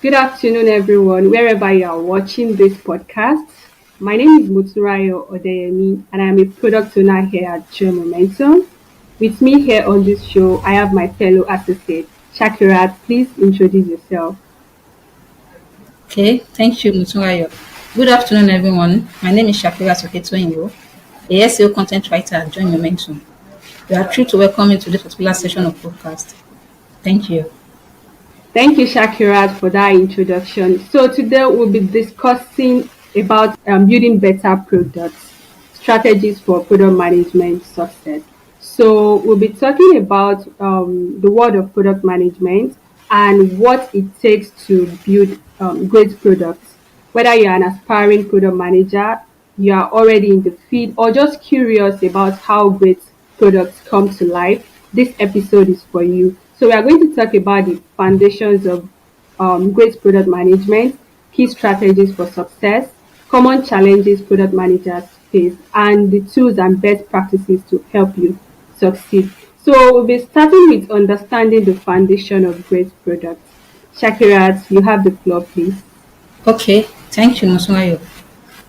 Good afternoon, everyone, wherever you are watching this podcast. My name is Motunrayo Odeyemi, and I'm a product owner here at Joy Momentum. With me here on this show, I have my fellow associate, Shakirat. Please introduce yourself. Okay, thank you, Motunrayo. Good afternoon, everyone. My name is Shakirat Oketoyinbo, a SEO content writer at Join Momentum. We are thrilled to welcome you to this particular session of podcast. Thank you. Thank you, Shakirat, for that introduction. So today we'll be discussing about building better products, strategies for product management success. So we'll be talking about the world of product management and what it takes to build great products. Whether you're an aspiring product manager, you are already in the field, or just curious about how great products come to life, this episode is for you. So we are going to talk about the foundations of great product management, key strategies for success, common challenges product managers face, and the tools and best practices to help you succeed. So we'll be starting with understanding the foundation of great products. Shakirat, you have the floor, please. Okay, thank you, Motunrayo.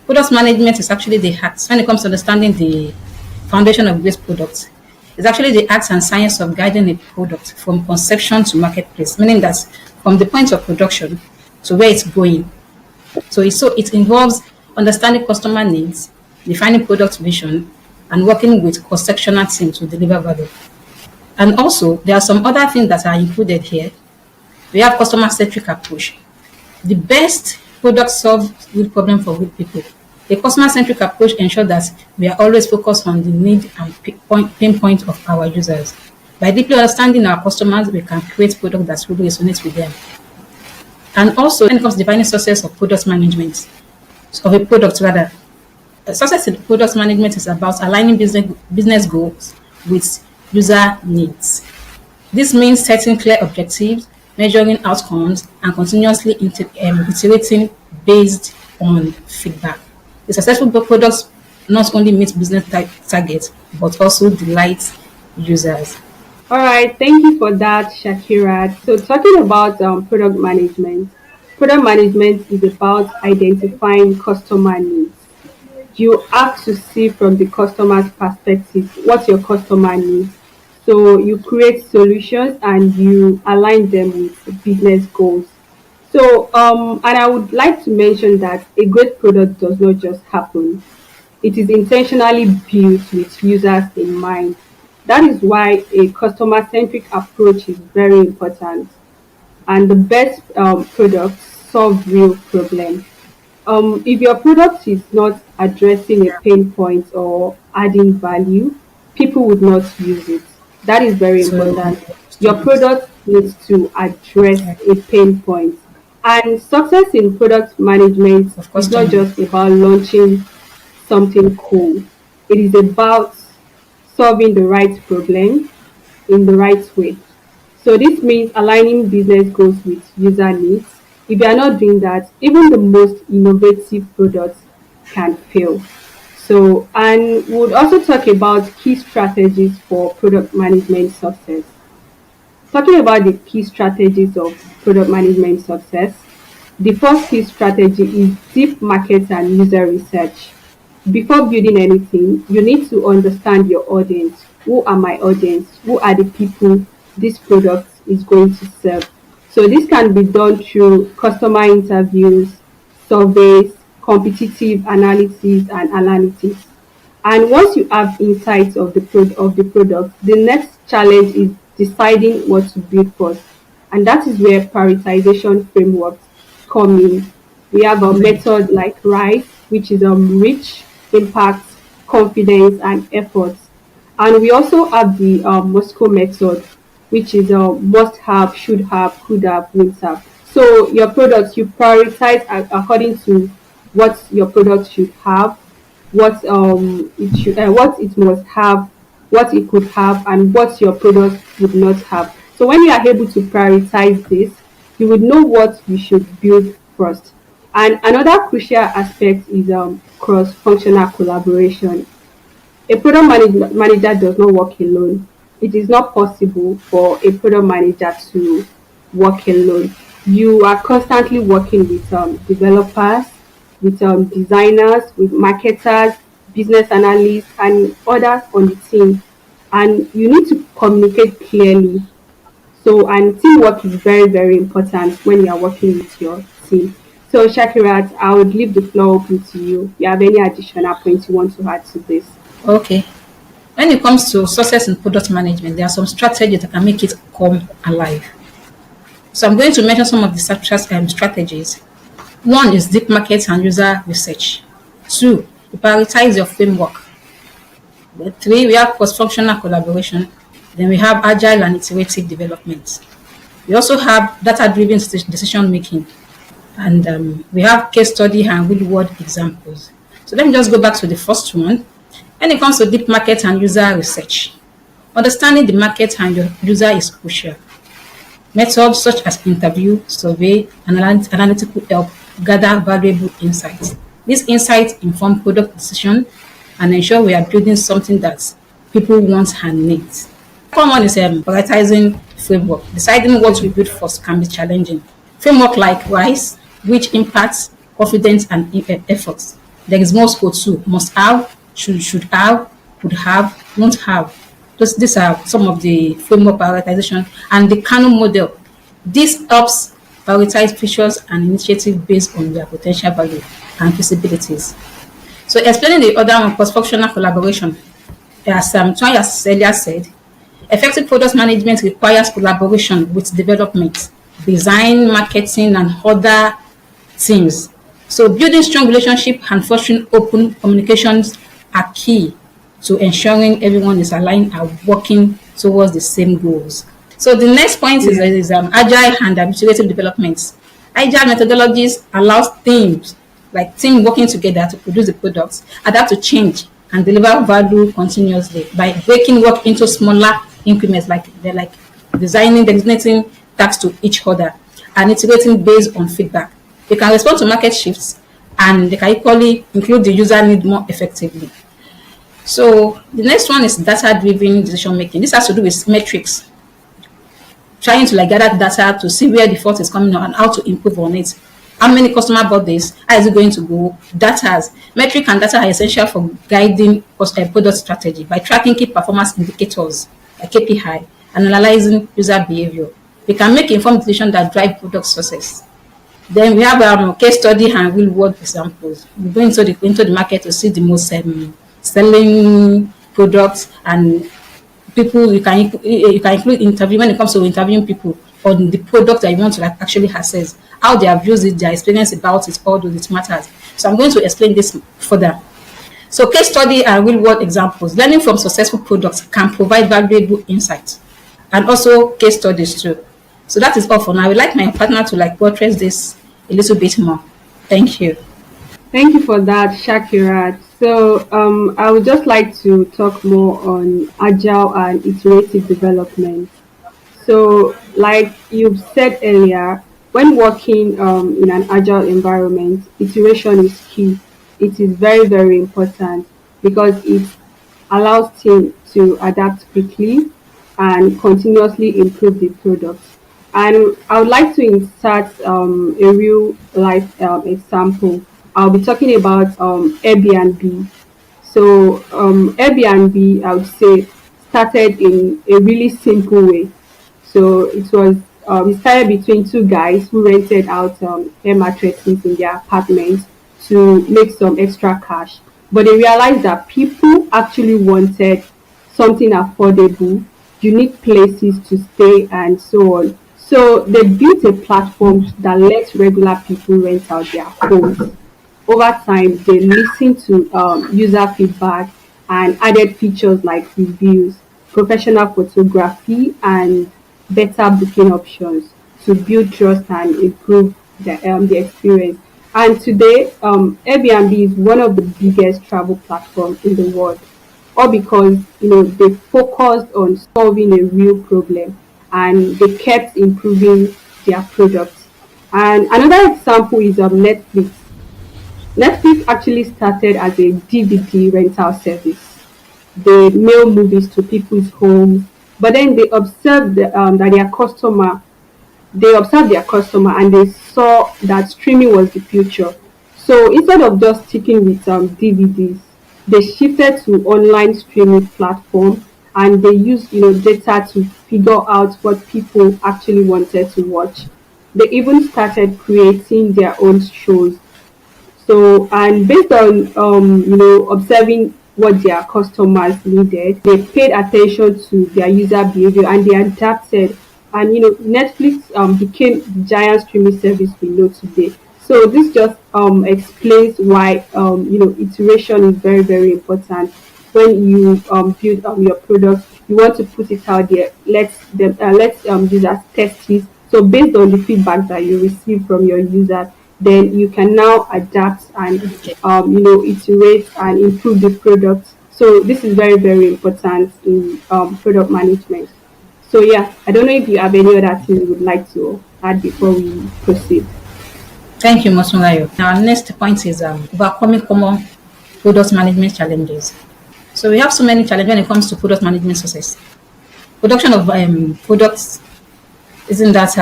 Product management is actually the heart when it comes to understanding the foundation of great products. It's actually the art and science of guiding a product from conception to marketplace, meaning that from the point of production to where it's going. So it involves understanding customer needs, defining product vision, and working with cross-sectional teams to deliver value. And also, there are some other things that are included here. We have customer-centric approach. The best product solves good problem for good people. A customer-centric approach ensures that we are always focused on the need and pain point of our users. By deeply understanding our customers, we can create product that really resonates with them. And also, when it comes to defining success of product management, of a product rather, success in product management is about aligning business goals with user needs. This means setting clear objectives, measuring outcomes, and continuously iterating based on feedback. The successful products not only meet business targets, but also delight users. All right, thank you for that, Shakira. So, talking about product management is about identifying customer needs. You have to see from the customer's perspective what your customer needs. So, you create solutions and you align them with business goals. So, and I would like to mention that a great product does not just happen. It is intentionally built with users in mind. That is why a customer centric approach is very important. And the best products solve real problems. If your product is not addressing a pain point or adding value, people would not use it. That is very So, important. Your product needs to address a pain point. And success in product management of is not customer. just about launching something cool. It is about solving the right problem in the right way. So this means aligning business goals with user needs. If you are not doing that, even the most innovative products can fail. So, and we would also talk about key strategies for product management success. Talking about the key strategies of product management success, the first key strategy is deep market and user research. Before building anything, you need to understand your audience. Who are my audience? Who are the people this product is going to serve? So this can be done through customer interviews, surveys, competitive analysis, and analytics. And once you have insights of the product, the next challenge is deciding what to build first. And that is where prioritization frameworks come in. We have a method like RISE, which is reach, impact, confidence, and effort. And we also have the Moscow method, which is must have, should have, could have, would have. So your products, you prioritize according to what your product should have, what it must have, what it could have, and what your product would not have. So when you are able to prioritize this, you would know what you should build first. And another crucial aspect is cross-functional collaboration. A manager does not work alone. It is not possible for a product manager to work alone. You are constantly working with developers, with designers, with marketers, business analysts, and others on the team. And you need to communicate clearly. So, and teamwork is very, very important when you are working with your team. So, Shakirat, I would leave the floor open to you. You have any additional points you want to add to this? Okay. When it comes to success in product management, there are some strategies that can make it come alive. So I'm going to mention some of the strategies. One is deep market and user research. Two, you prioritize your framework. Then three, we have cross-functional collaboration. Then we have agile and iterative development. We also have data-driven decision making, and we have case study and real-world examples. So let me just go back to the first one. When it comes to deep market and user research, understanding the market and your user is crucial. Methods such as interview, survey, and analytical help gather valuable insights. These insights inform product decision and ensure we are building something that people want and need. Second one is prioritizing framework. Deciding what we build first can be challenging. Framework like RISE, which impacts confidence and efforts. There is more scope too. Must have, should have, could have, won't have. These are some of the framework prioritization and the canon model. This helps prioritize features and initiatives based on their potential value and feasibilities. So explaining the other one, cross-functional collaboration, as Tony has earlier said, effective product management requires collaboration with development, design, marketing, and other teams. So building strong relationship and fostering open communications are key to ensuring everyone is aligned and working towards the same goals. So the next point Yeah. is agile and iterative development. Agile methodologies allows teams, like team working together to produce the products, adapt to change, and deliver value continuously by breaking work into smaller increments, like they're like designating tasks to each other and iterating based on feedback. They can respond to market shifts and they can equally include the user need more effectively. So the next one is data-driven decision making. This has to do with metrics, trying to like gather data to see where the fault is coming on and how to improve on it. How many customer birthdays? How is it going to go? Data, metric and data are essential for guiding product strategy by tracking key performance indicators like KPI and analyzing user behavior. We can make informed decisions that drive product success. Then we have case study and real world examples. We go into the market to see the most selling products and people. You can include interview when it comes to interviewing people on the product that you want to like actually assess how they have used it, their experience about it, all those it matters. So I'm going to explain this further. So case study and real world examples. Learning from successful products can provide valuable insights and also case studies too. So that is all for now. I would like my partner to like buttress this a little bit more. Thank you. Thank you for that, Shakirat. So, I would just like to talk more on agile and iterative development. So, like you've said earlier, when working in an agile environment, iteration is key. It is very, very important because it allows team to adapt quickly and continuously improve the product. And I would like to insert a real life example. I'll be talking about Airbnb. So Airbnb, I would say, started in a really simple way. So it started between two guys who rented out air mattresses in their apartments to make some extra cash. But they realized that people actually wanted something affordable, unique places to stay, and so on. So they built a platform that lets regular people rent out their homes. Over time, they listened to user feedback and added features like reviews, professional photography, and better booking options to build trust and improve the experience. And today, Airbnb is one of the biggest travel platforms in the world, all because they focused on solving a real problem and they kept improving their products. And another example is Netflix. Netflix actually started as a DVD rental service. They mail movies to people's homes, but then they observed that their customer they observed their customer and they saw that streaming was the future. So instead of just sticking with DVDs, they shifted to online streaming platform, and they used data to figure out what people actually wanted to watch. They even started creating their own shows. So, and based on observing what their customers needed, they paid attention to their user behavior and they adapted. And Netflix became the giant streaming service we know today. So this just explains why iteration is very, very important when you build your product. You want to put it out there. Let users test it. So based on the feedback that you receive from your users, then you can now adapt and Okay. iterate and improve the product. So this is very, very important in product management. So yeah, I don't know if you have any other thing you would like to add before we proceed. Thank you, Motunrayo. Our next point is overcoming common product management challenges. So we have so many challenges when it comes to product management success. Production of products isn't that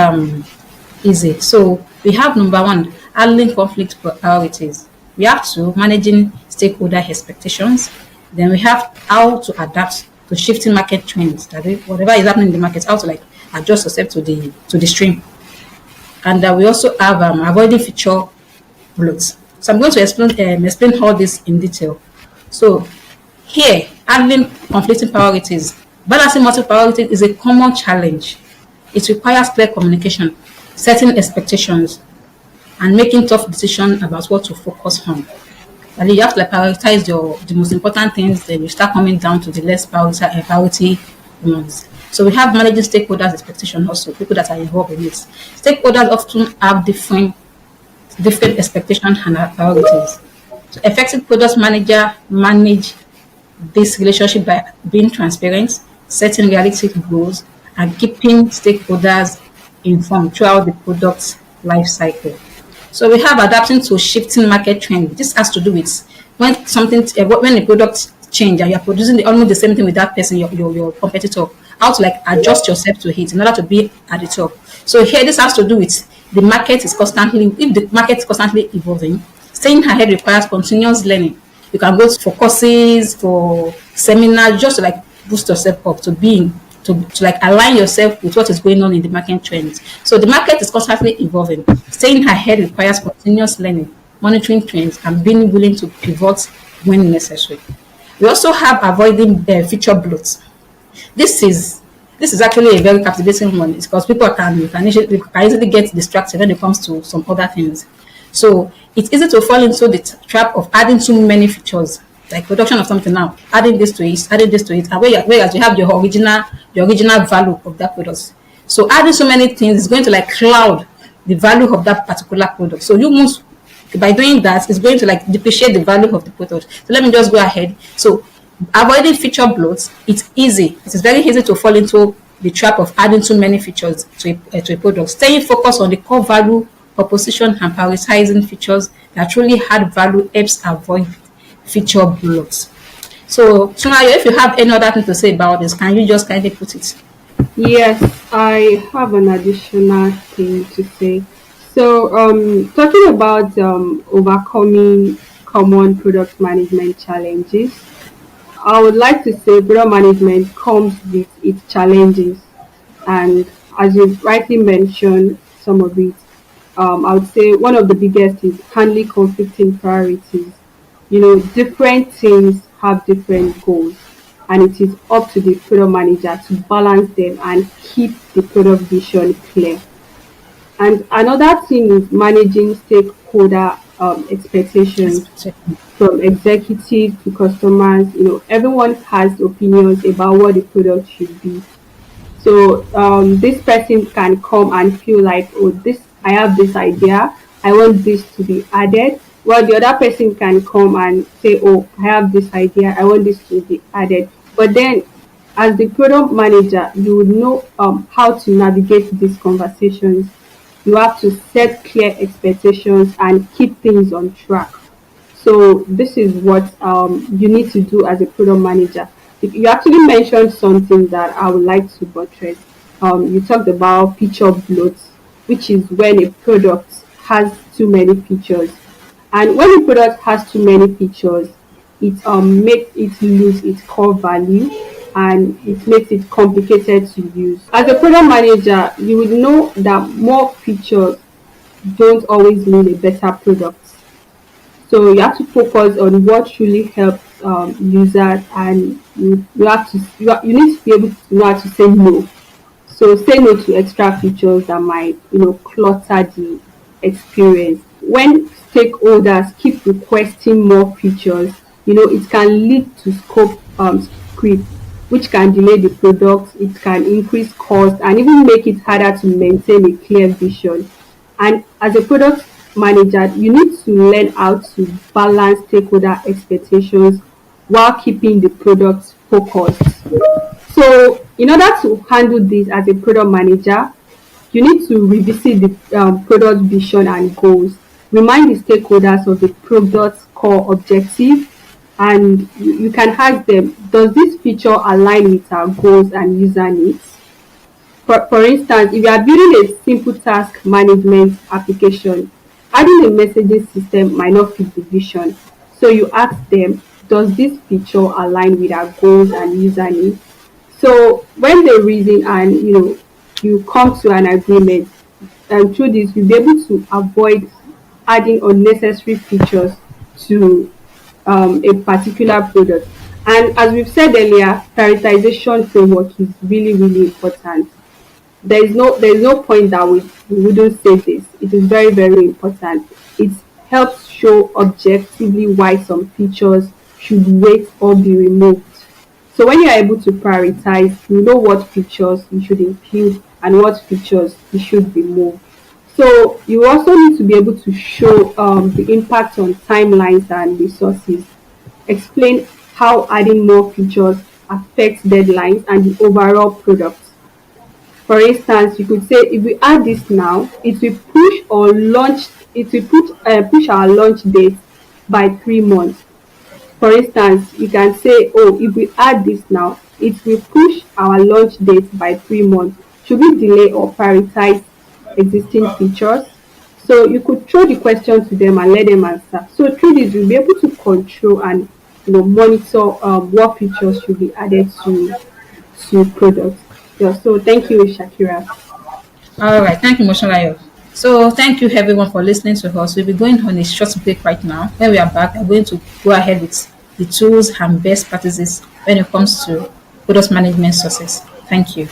easy. So we have number one, handling conflict priorities. We have to managing stakeholder expectations. Then we have how to adapt to shifting market trends. That is, whatever is happening in the market, how to like adjust yourself to the stream. And we also have avoiding feature bloats. So I'm going to explain all this in detail. So here, handling conflicting priorities. Balancing multiple priorities is a common challenge. It requires clear communication, setting expectations, and making tough decisions about what to focus on. And you have to like, prioritize the most important things, then you start coming down to the less priority ones. So we have managing stakeholders' expectation also, people that are involved in it. Stakeholders often have different expectations and priorities. So effective product manager manage this relationship by being transparent, setting realistic goals, and keeping stakeholders informed throughout the product life cycle. So we have adapting to shifting market trend. This has to do with when the product change and you're producing almost the same thing with that person, your competitor, how to like adjust yourself to it in order to be at the top. So here this has to do with the market is constantly, if the market is constantly evolving, staying ahead requires continuous learning. You can go for courses, for seminars, just to like boost yourself up to like align yourself with what is going on in the market trends. So the market is constantly evolving. Staying ahead requires continuous learning, monitoring trends, and being willing to pivot when necessary. We also have avoiding feature bloats. This is actually a very captivating one because can easily get distracted when it comes to some other things. So it's easy to fall into the trap of adding too many features, like production of something now, adding this to it, and whereas you have the original value of that product. So adding so many things is going to like cloud the value of that particular product. So you must by doing that, it's going to like depreciate the value of the product. So let me just go ahead. So avoiding feature bloats, it's easy. It is very easy to fall into the trap of adding too many features to a product. Staying focused on the core value proposition and prioritizing features that truly add value helps avoid feature bloats. So, Tunayo, if you have any other thing to say about this, can you just kindly put it? Yes, I have an additional thing to say. So, talking about overcoming common product management challenges, I would like to say product management comes with its challenges, and as you rightly mentioned, some of it. I would say one of the biggest is handling conflicting priorities. Different teams have different goals, and it is up to the product manager to balance them and keep the product vision clear. And another thing is managing stakeholder expectations from executives to customers. Everyone has opinions about what the product should be. So this person can come and feel like, oh, this I have this idea, I want this to be added. While the other person can come and say, oh, I have this idea, I want this to be added. But then, as the product manager, you would know how to navigate these conversations. You have to set clear expectations and keep things on track. So this is what you need to do as a product manager. If you actually mentioned something that I would like to buttress. You talked about feature bloats. which is when a product has too many features. And when a product has too many features, it makes it lose its core value and it makes it complicated to use. As a product manager, you would know that more features don't always mean a better product. So you have to focus on what truly helps users, and you have to you need to be able to know how to say no. So say no to extra features that might clutter the experience. When stakeholders keep requesting more features, it can lead to scope creep, which can delay the product, it can increase cost and even make it harder to maintain a clear vision. And as a product manager, you need to learn how to balance stakeholder expectations while keeping the product focused. So, in order to handle this as a product manager, you need to revisit the product vision and goals. Remind the stakeholders of the product's core objective, and you can ask them, does this feature align with our goals and user needs? For instance, if you are building a simple task management application, adding a messaging system might not fit the vision. So you ask them, does this feature align with our goals and user needs? So when they reason and you come to an agreement, and through this you'll be able to avoid adding unnecessary features to a particular product. And as we've said earlier, prioritization framework is really, really important. There is no point that we wouldn't say this. It is very, very important. It helps show objectively why some features should wait or be removed. So when you are able to prioritize, you know what features you should include and what features you should remove. So you also need to be able to show the impact on timelines and resources. Explain how adding more features affects deadlines and the overall product. For instance, you could say if we add this now, it will push our launch date by 3 months. For instance, you can say, oh, if we add this now, it will push our launch date by 3 months. Should we delay or prioritize existing features? So you could throw the question to them and let them answer. So through this, you'll be able to control and monitor what features should be added to products. Yeah, so thank you, Shakira. All right. Thank you, Motunrayo. So thank you everyone for listening to us. We'll be going on a short break right now. When we are back, I'm going to go ahead with the tools and best practices when it comes to product management success. Thank you.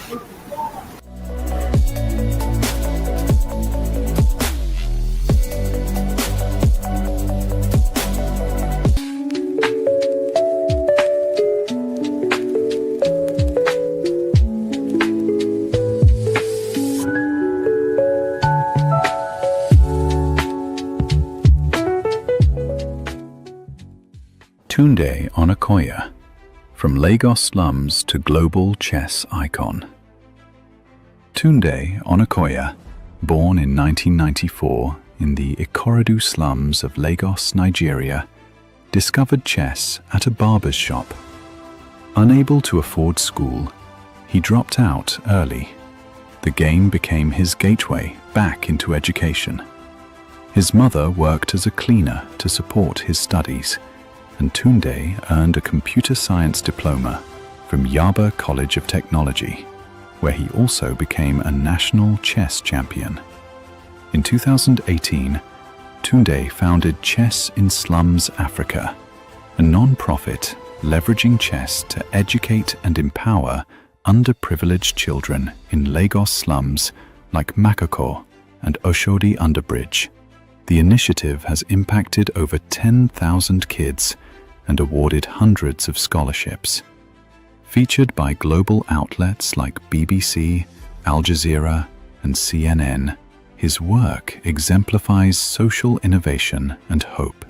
Tunde Onakoya, from Lagos slums to global chess icon. Tunde Onakoya, born in 1994 in the Ikorodu slums of Lagos, Nigeria, discovered chess at a barber's shop. Unable to afford school, he dropped out early. The game became his gateway back into education. His mother worked as a cleaner to support his studies, and Tunde earned a computer science diploma from Yaba College of Technology, where he also became a national chess champion. In 2018, Tunde founded Chess in Slums Africa, a non-profit leveraging chess to educate and empower underprivileged children in Lagos slums like Makoko and Oshodi Underbridge. The initiative has impacted over 10,000 kids and awarded hundreds of scholarships. Featured by global outlets like BBC, Al Jazeera, and CNN, his work exemplifies social innovation and hope.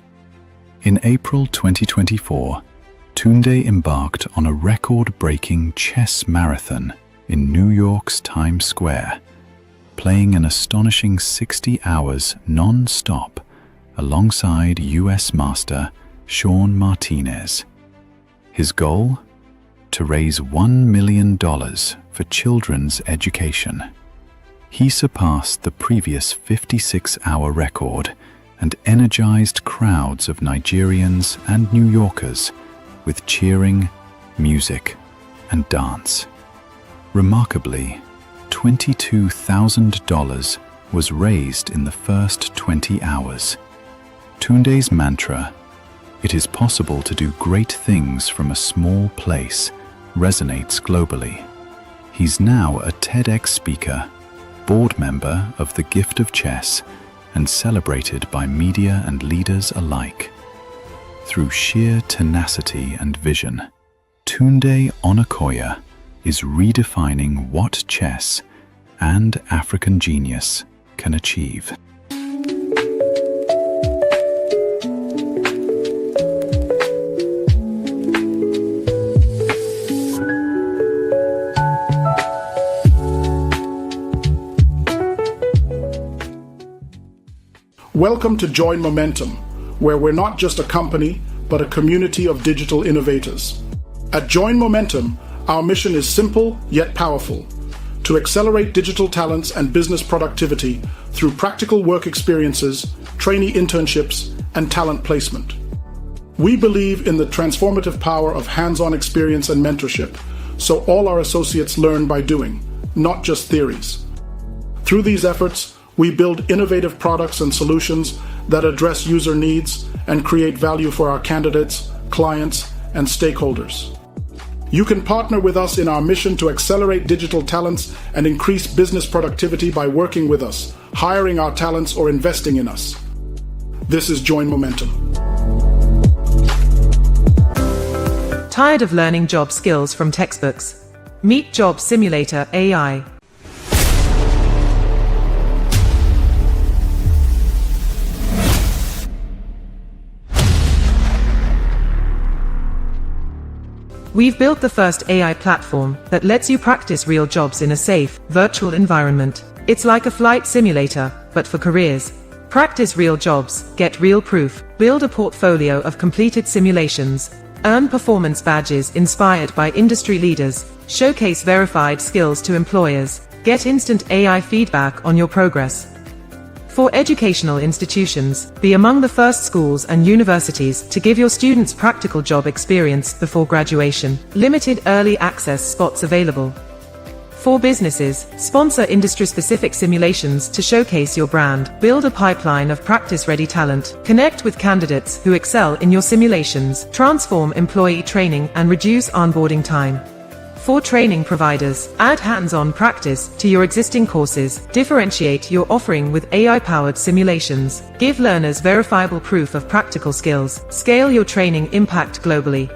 In April 2024, Tunde embarked on a record-breaking chess marathon in New York's Times Square, playing an astonishing 60 hours non-stop alongside US Master Sean Martinez. His goal? To raise $1 million for children's education. he surpassed the previous 56-hour record and energized crowds of Nigerians and New Yorkers with cheering, music, and dance. Remarkably, $22,000 was raised in the first 20 hours. Tunde's mantra, "It is possible to do great things from a small place," resonates globally. He's now a TEDx speaker, board member of the Gift of Chess, and celebrated by media and leaders alike. Through sheer tenacity and vision, Tunde Onakoya is redefining what chess and African genius can achieve. Welcome to Join Momentum, where we're not just a company, but a community of digital innovators. At Join Momentum, our mission is simple yet powerful: to accelerate digital talents and business productivity through practical work experiences, trainee internships, and talent placement. We believe in the transformative power of hands-on experience and mentorship, so all our associates learn by doing, not just theories. Through these efforts, we build innovative products and solutions that address user needs and create value for our candidates, clients, and stakeholders. You can partner with us in our mission to accelerate digital talents and increase business productivity by working with us, hiring our talents, or investing in us. This is Join Momentum. Tired of learning job skills from textbooks? Meet Job Simulator AI. We've built the first AI platform that lets you practice real jobs in a safe, virtual environment. It's like a flight simulator, but for careers. Practice real jobs, get real proof, build a portfolio of completed simulations, earn performance badges inspired by industry leaders, showcase verified skills to employers, get instant AI feedback on your progress. For educational institutions, be among the first schools and universities to give your students practical job experience before graduation. Limited early access spots available. For businesses, sponsor industry-specific simulations to showcase your brand, build a pipeline of practice-ready talent, connect with candidates who excel in your simulations, transform employee training and reduce onboarding time. For training providers, add hands-on practice to your existing courses, differentiate your offering with AI-powered simulations, give learners verifiable proof of practical skills, scale your training impact globally.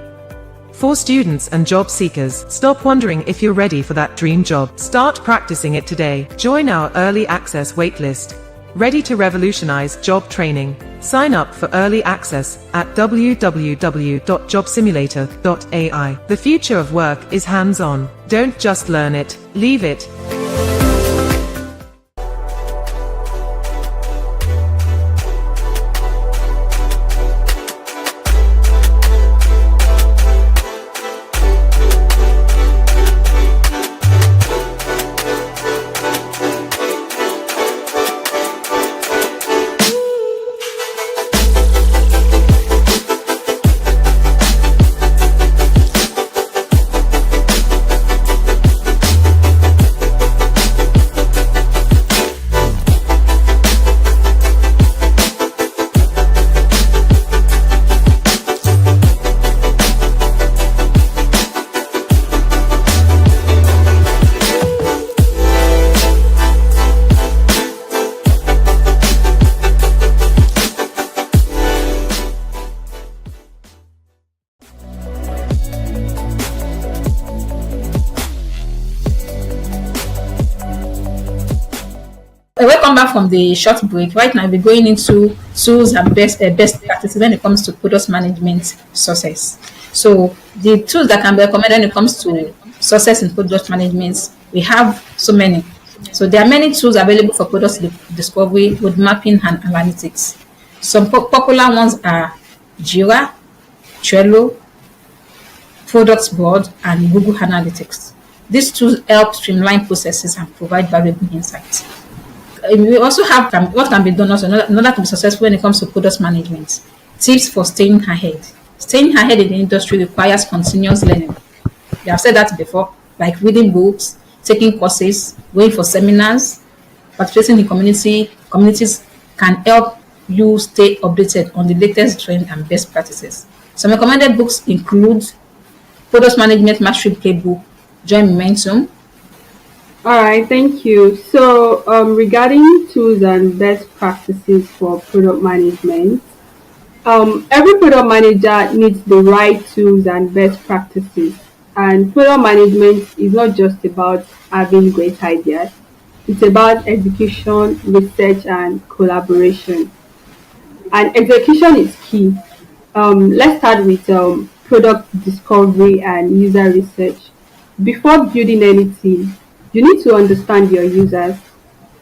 For students and job seekers, stop wondering if you're ready for that dream job. Start practicing it today. Join our early access waitlist. Ready to revolutionize job training? Sign up for early access at www.jobsimulator.ai. The future of work is hands-on. Don't just learn it, leave it. Welcome back from the short break. Right now, we're going into tools and best practices when it comes to product management success. So, the tools that can be recommended when it comes to success in product management, we have so many. So, there are many tools available for product discovery, road mapping, and analytics. Some popular ones are Jira, Trello, Products Board, and Google Analytics. These tools help streamline processes and provide valuable insights. We also have what can be done also in order to be successful when it comes to product management. Tips for staying ahead. Staying ahead in the industry requires continuous learning. We have said that before, like reading books, taking courses, going for seminars, participating in communities can help you stay updated on the latest trend and best practices. Some recommended books include Product Management Mastery Playbook, Join Momentum. All right, thank you. So, regarding tools and best practices for product management, every product manager needs the right tools and best practices. And product management is not just about having great ideas, it's about execution, research, and collaboration. And execution is key. Let's start with product discovery and user research. Before building anything, you need to understand your users,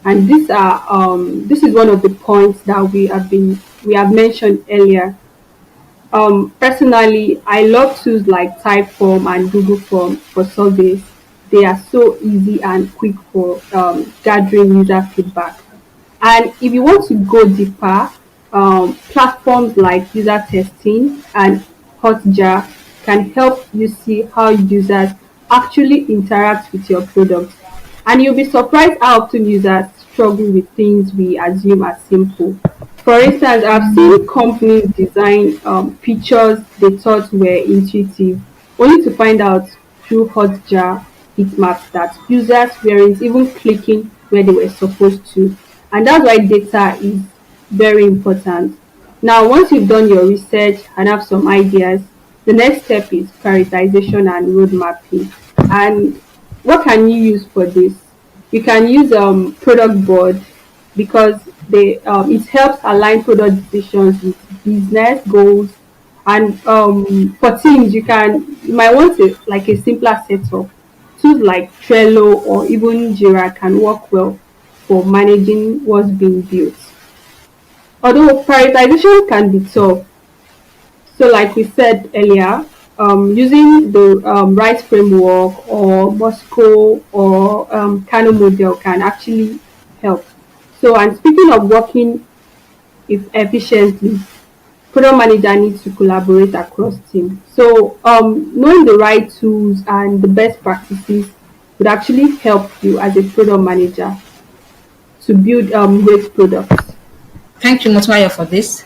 and this is one of the points that we have mentioned earlier. Personally, I love tools like Typeform and Google Form for surveys. They are so easy and quick for gathering user feedback. And if you want to go deeper, platforms like user testing and Hotjar can help you see how users actually interact with your product. And you'll be surprised how often users struggle with things we assume are simple. For instance, I've seen companies design features they thought were intuitive, only to find out through Hotjar heatmaps that users weren't even clicking where they were supposed to. And that's why data is very important. Now, once you've done your research and have some ideas, the next step is prioritization and road mapping. And what can you use for this? You can use product board because it helps align product decisions with business goals. And for teams, you might want like a simpler setup. Tools like Trello or even Jira can work well for managing what's being built. Although prioritization can be tough, so like we said earlier, using the right framework or Moscow or Kano model can actually help. So, and speaking of working if efficiently, product manager needs to collaborate across teams. So, knowing the right tools and the best practices would actually help you as a product manager to build great products. Thank you, Motunrayo, for this.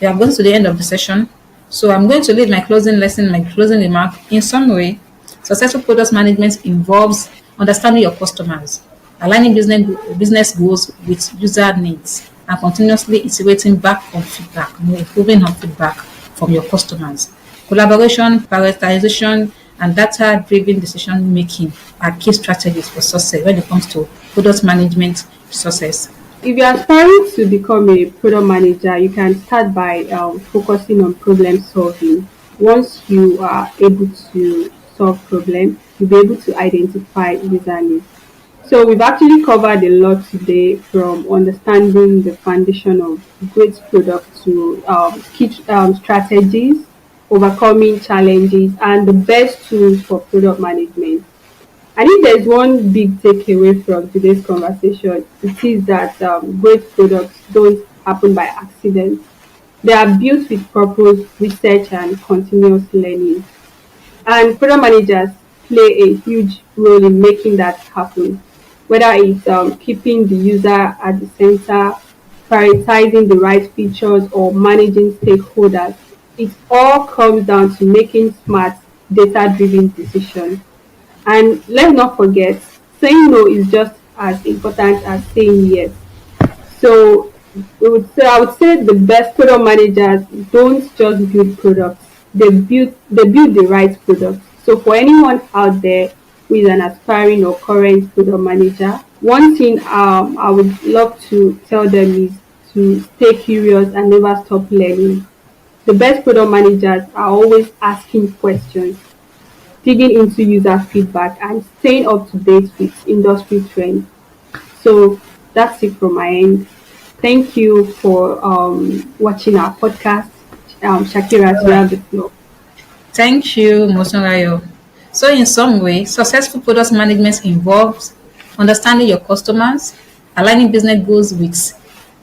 We have gone to the end of the session. So I'm going to leave my closing lesson, my closing remark. In summary, successful product management involves understanding your customers, aligning business goals with user needs, and continuously iterating back on feedback, improving on feedback from your customers. Collaboration, prioritization, and data-driven decision making are key strategies for success when it comes to product management success. If you're aspiring to become a product manager, you can start by focusing on problem solving. Once you are able to solve problems, you'll be able to identify user needs. So we've actually covered a lot today, from understanding the foundation of great product to key strategies, overcoming challenges, and the best tools for product management. I think there's one big takeaway from today's conversation. It is that great products don't happen by accident. They are built with purpose, research, and continuous learning. And product managers play a huge role in making that happen, whether it's keeping the user at the center, prioritizing the right features, or managing stakeholders. It all comes down to making smart, data-driven decisions. And let's not forget, saying no is just as important as saying yes. So I would say the best product managers don't just build products; they build the right products. So for anyone out there who is an aspiring or current product manager, one thing I would love to tell them is to stay curious and never stop learning. The best product managers are always asking questions, digging into user feedback, and staying up to date with industry trends. So that's it from my end. Thank you for watching our podcast. Shakirat, you have the floor. Thank you, Motunrayo. So in some way, successful product management involves understanding your customers, aligning business goals with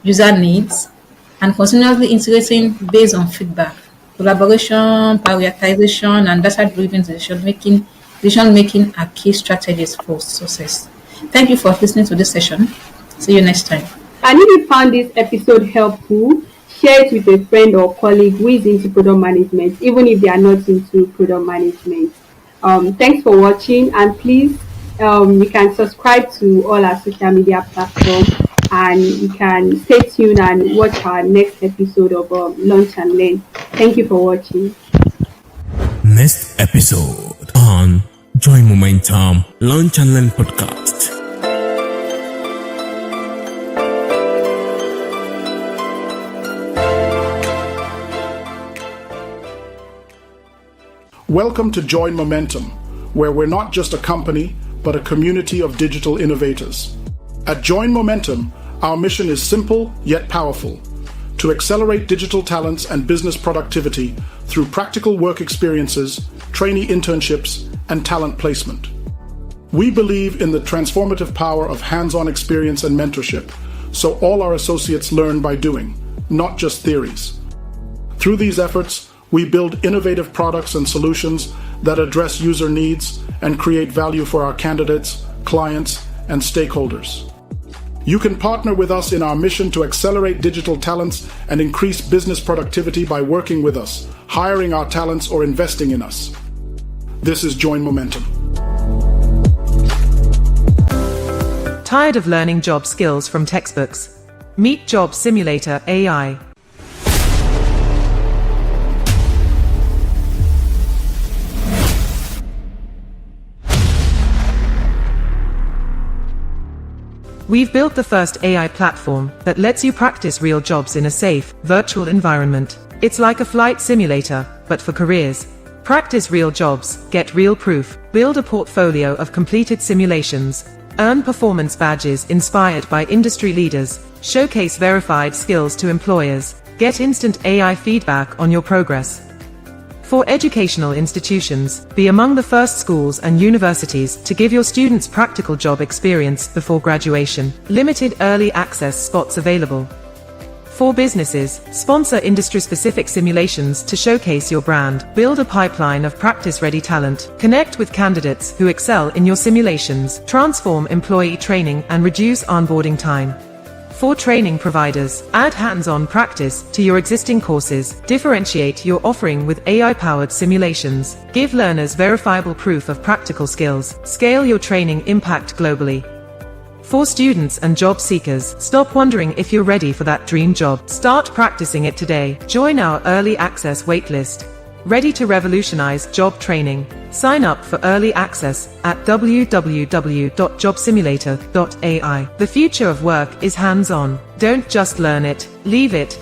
user needs, and continuously integrating based on feedback. Collaboration, prioritization, and data-driven decision making are key strategies for success. Thank you for listening to this session. See you next time. And if you found this episode helpful, share it with a friend or colleague who is into product management, even if they are not into product management. Thanks for watching, and please, you can subscribe to all our social media platforms, and you can stay tuned and watch our next episode of Launch and Learn. Thank you for watching. Next episode on Join Momentum Launch and Learn podcast. Welcome to Join Momentum, where we're not just a company, but a community of digital innovators. At Join Momentum, our mission is simple yet powerful: to accelerate digital talents and business productivity through practical work experiences, trainee internships, and talent placement. We believe in the transformative power of hands-on experience and mentorship, so all our associates learn by doing, not just theories. Through these efforts, we build innovative products and solutions that address user needs and create value for our candidates, clients, and stakeholders. You can partner with us in our mission to accelerate digital talents and increase business productivity by working with us, hiring our talents, or investing in us. This is Join Momentum. Tired of learning job skills from textbooks? Meet Job Simulator AI. We've built the first AI platform that lets you practice real jobs in a safe, virtual environment. It's like a flight simulator, but for careers. Practice real jobs, get real proof, build a portfolio of completed simulations, earn performance badges inspired by industry leaders, showcase verified skills to employers, get instant AI feedback on your progress. For educational institutions, be among the first schools and universities to give your students practical job experience before graduation. Limited early access spots available. For businesses, sponsor industry-specific simulations to showcase your brand. Build a pipeline of practice-ready talent. Connect with candidates who excel in your simulations. Transform employee training and reduce onboarding time. For training providers, add hands-on practice to your existing courses. Differentiate your offering with AI-powered simulations. Give learners verifiable proof of practical skills. Scale your training impact globally. For students and job seekers, stop wondering if you're ready for that dream job. Start practicing it today. Join our early access waitlist. Ready to revolutionize job training? Sign up for early access at www.jobsimulator.ai. The future of work is hands-on. Don't just learn it, leave it.